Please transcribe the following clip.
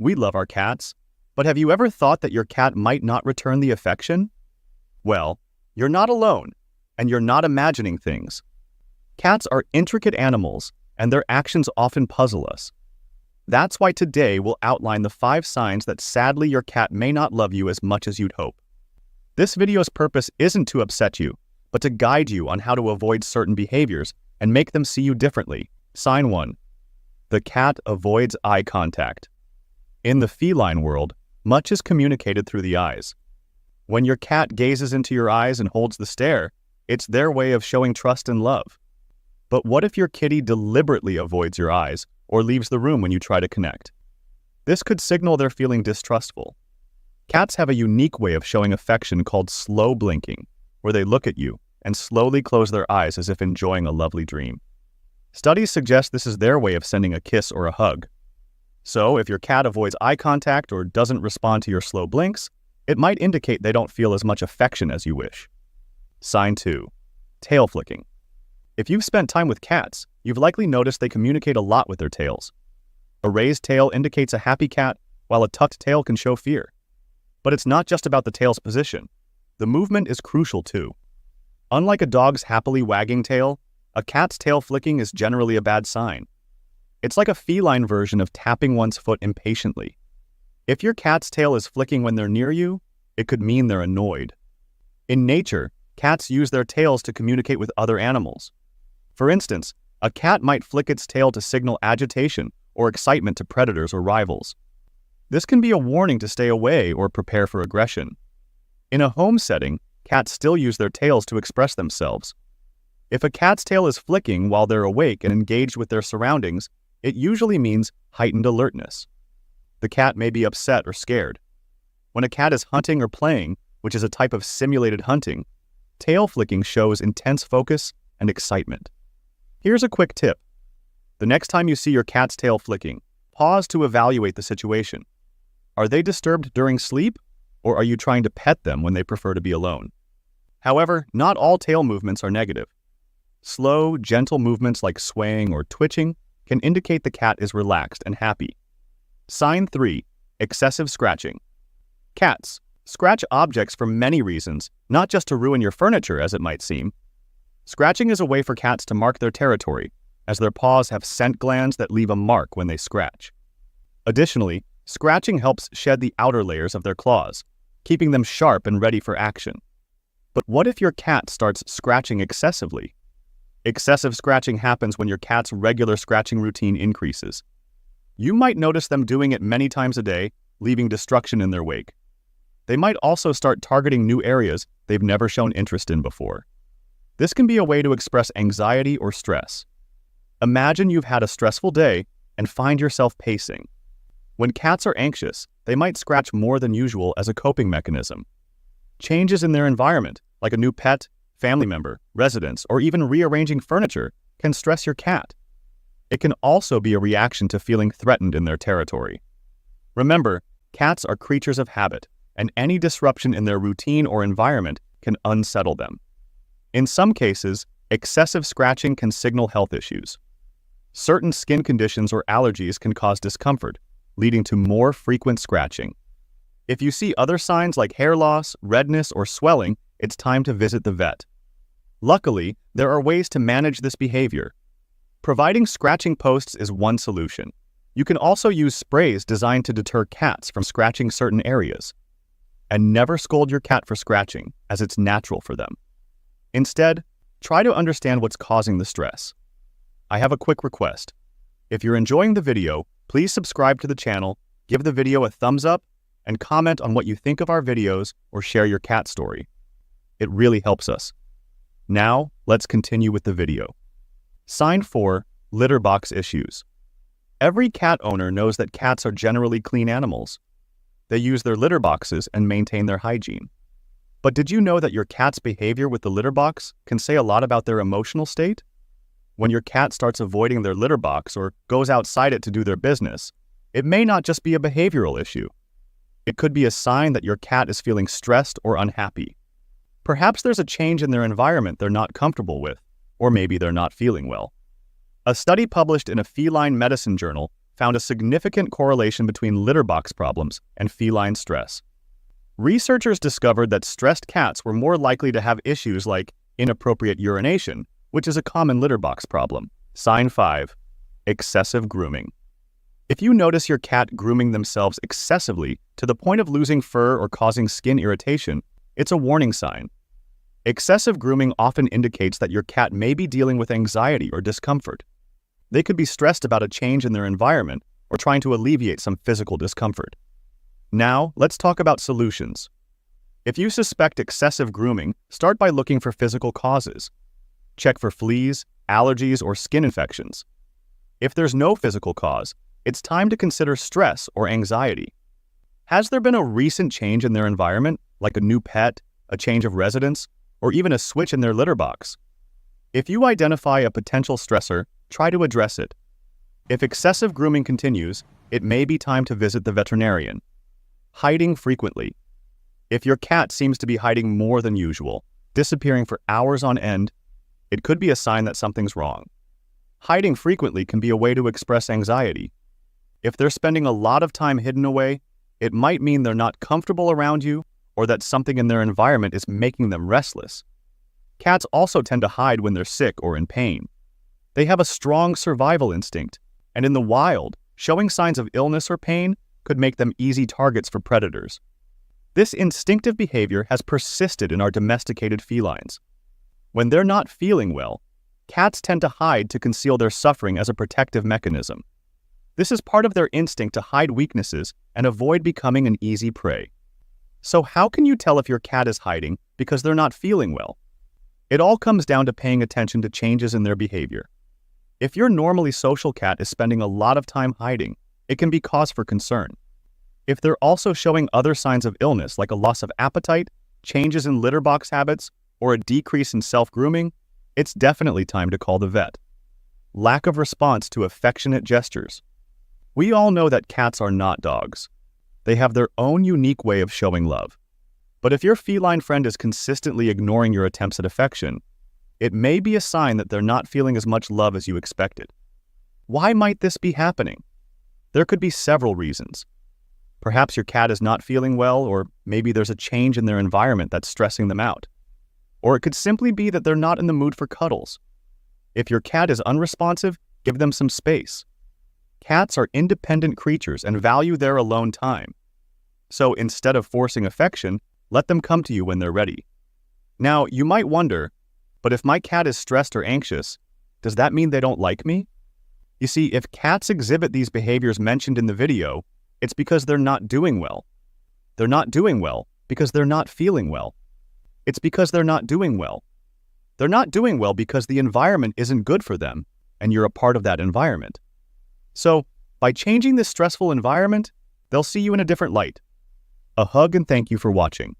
We love our cats, but have you ever thought that your cat might not return the affection? Well, you're not alone, and you're not imagining things. Cats are intricate animals, and their actions often puzzle us. That's why today we'll outline the 5 signs that sadly your cat may not love you as much as you'd hope. This video's purpose isn't to upset you, but to guide you on how to avoid certain behaviors and make them see you differently. Sign 1. The cat avoids eye contact. In the feline world, much is communicated through the eyes. When your cat gazes into your eyes and holds the stare, it's their way of showing trust and love. But what if your kitty deliberately avoids your eyes or leaves the room when you try to connect? This could signal they're feeling distrustful. Cats have a unique way of showing affection called slow blinking, where they look at you and slowly close their eyes as if enjoying a lovely dream. Studies suggest this is their way of sending a kiss or a hug. So if your cat avoids eye contact or doesn't respond to your slow blinks, it might indicate they don't feel as much affection as you wish. Sign 2. Tail flicking. If you've spent time with cats, you've likely noticed they communicate a lot with their tails. A raised tail indicates a happy cat, while a tucked tail can show fear. But it's not just about the tail's position. The movement is crucial too. Unlike a dog's happily wagging tail, a cat's tail flicking is generally a bad sign. It's like a feline version of tapping one's foot impatiently. If your cat's tail is flicking when they're near you, it could mean they're annoyed. In nature, cats use their tails to communicate with other animals. For instance, a cat might flick its tail to signal agitation or excitement to predators or rivals. This can be a warning to stay away or prepare for aggression. In a home setting, cats still use their tails to express themselves. If a cat's tail is flicking while they're awake and engaged with their surroundings, it usually means heightened alertness. The cat may be upset or scared. When a cat is hunting or playing, which is a type of simulated hunting, tail flicking shows intense focus and excitement. Here's a quick tip. The next time you see your cat's tail flicking, pause to evaluate the situation. Are they disturbed during sleep, or are you trying to pet them when they prefer to be alone? However, not all tail movements are negative. Slow, gentle movements like swaying or twitching can indicate the cat is relaxed and happy. Sign 3. Excessive scratching. Cats scratch objects for many reasons, not just to ruin your furniture as it might seem. Scratching is a way for cats to mark their territory, as their paws have scent glands that leave a mark when they scratch. Additionally, scratching helps shed the outer layers of their claws, keeping them sharp and ready for action. But what if your cat starts scratching excessively? Excessive scratching happens when your cat's regular scratching routine increases. You might notice them doing it many times a day, leaving destruction in their wake. They might also start targeting new areas they've never shown interest in before. This can be a way to express anxiety or stress. Imagine you've had a stressful day and find yourself pacing. When cats are anxious, they might scratch more than usual as a coping mechanism. Changes in their environment, like a new pet, family member, residence, or even rearranging furniture, can stress your cat. It can also be a reaction to feeling threatened in their territory. Remember, cats are creatures of habit, and any disruption in their routine or environment can unsettle them. In some cases, excessive scratching can signal health issues. Certain skin conditions or allergies can cause discomfort, leading to more frequent scratching. If you see other signs like hair loss, redness, or swelling, it's time to visit the vet. Luckily, there are ways to manage this behavior. Providing scratching posts is one solution. You can also use sprays designed to deter cats from scratching certain areas. And never scold your cat for scratching, as it's natural for them. Instead, try to understand what's causing the stress. I have a quick request. If you're enjoying the video, please subscribe to the channel, give the video a thumbs up, and comment on what you think of our videos or share your cat story. It really helps us. Now, let's continue with the video. Sign 4. Litter box issues. Every cat owner knows that cats are generally clean animals. They use their litter boxes and maintain their hygiene. But did you know that your cat's behavior with the litter box can say a lot about their emotional state? When your cat starts avoiding their litter box or goes outside it to do their business, it may not just be a behavioral issue. It could be a sign that your cat is feeling stressed or unhappy. Perhaps there's a change in their environment they're not comfortable with, or maybe they're not feeling well. A study published in a feline medicine journal found a significant correlation between litter box problems and feline stress. Researchers discovered that stressed cats were more likely to have issues like inappropriate urination, which is a common litter box problem. Sign 5. Excessive grooming. If you notice your cat grooming themselves excessively to the point of losing fur or causing skin irritation, it's a warning sign. Excessive grooming often indicates that your cat may be dealing with anxiety or discomfort. They could be stressed about a change in their environment or trying to alleviate some physical discomfort. Now, let's talk about solutions. If you suspect excessive grooming, start by looking for physical causes. Check for fleas, allergies, or skin infections. If there's no physical cause, it's time to consider stress or anxiety. Has there been a recent change in their environment, like a new pet, a change of residence, or even a switch in their litter box? If you identify a potential stressor, try to address it. If excessive grooming continues, it may be time to visit the veterinarian. Hiding frequently. If your cat seems to be hiding more than usual, disappearing for hours on end, it could be a sign that something's wrong. Hiding frequently can be a way to express anxiety. If they're spending a lot of time hidden away, it might mean they're not comfortable around you or that something in their environment is making them restless. Cats also tend to hide when they're sick or in pain. They have a strong survival instinct, and in the wild, showing signs of illness or pain could make them easy targets for predators. This instinctive behavior has persisted in our domesticated felines. When they're not feeling well, cats tend to hide to conceal their suffering as a protective mechanism. This is part of their instinct to hide weaknesses and avoid becoming an easy prey. So how can you tell if your cat is hiding because they're not feeling well? It all comes down to paying attention to changes in their behavior. If your normally social cat is spending a lot of time hiding, it can be cause for concern. If they're also showing other signs of illness like a loss of appetite, changes in litter box habits, or a decrease in self-grooming, it's definitely time to call the vet. Lack of response to affectionate gestures. We all know that cats are not dogs. They have their own unique way of showing love. But if your feline friend is consistently ignoring your attempts at affection, it may be a sign that they're not feeling as much love as you expected. Why might this be happening? There could be several reasons. Perhaps your cat is not feeling well, or maybe there's a change in their environment that's stressing them out. Or it could simply be that they're not in the mood for cuddles. If your cat is unresponsive, give them some space. Cats are independent creatures and value their alone time. So instead of forcing affection, let them come to you when they're ready. Now, you might wonder, but if my cat is stressed or anxious, does that mean they don't like me? You see, if cats exhibit these behaviors mentioned in the video, it's because they're not doing well. They're not doing well because they're not feeling well. It's because they're not doing well. They're not doing well because the environment isn't good for them, and you're a part of that environment. So, by changing this stressful environment, they'll see you in a different light. A hug and thank you for watching.